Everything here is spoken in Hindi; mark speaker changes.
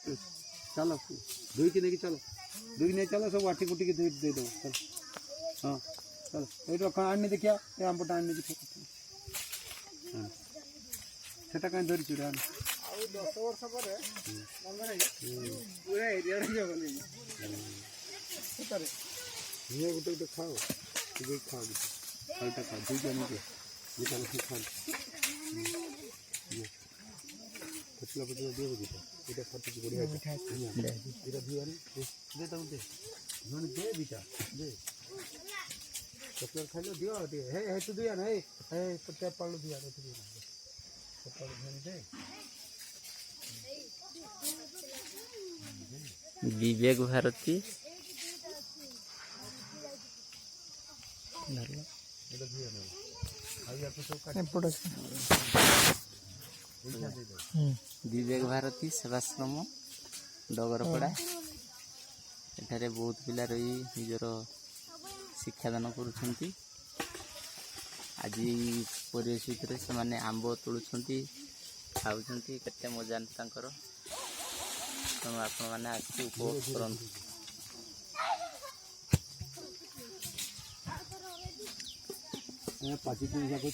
Speaker 1: चलो दुई की नहीं चलो दुई नहीं चलो सब आठी कुटी की दुई दे दो चल हाँ चलो ये रख आने देखिया ये आम पटा आने देखिया हाँ सेटा कहीं धरी चुड़ा
Speaker 2: ଆଉ 10 ବର୍ଷ ପରେ ମନେ ନାହିଁ ପୁରା ଏରିଆରେ ଜଗଲି ସେଟାରେ
Speaker 1: ये गोटे खाओ ये खाओ खाओ खाओ दुई के नहीं ये चलो खाओ पतला पतला दियो बेटा এটা ফটো কি বড়িয়া এটা দিও না দে তো দে জন দে বেটা দে চকলেট খাইলো দিও দে হে হে তু দিও না হে পটে পালু দিও না তু দিও না পালু ধরে দে
Speaker 3: विवेक भारती
Speaker 1: এটা দিও না আইয়া তো সব কাট
Speaker 2: ଏପଟ
Speaker 3: विवेक भारती सेवाश्रम डगरपड़ा एठारे बहुत पिला रही निजर शिक्षादान करुछंती आज परिवेश भितर से माने आंब तोड़ुछंती खाउछंती केते मजा तांकर तेणु आपण मैंने आसी उपभोग करंतु
Speaker 1: पाची दिन जाको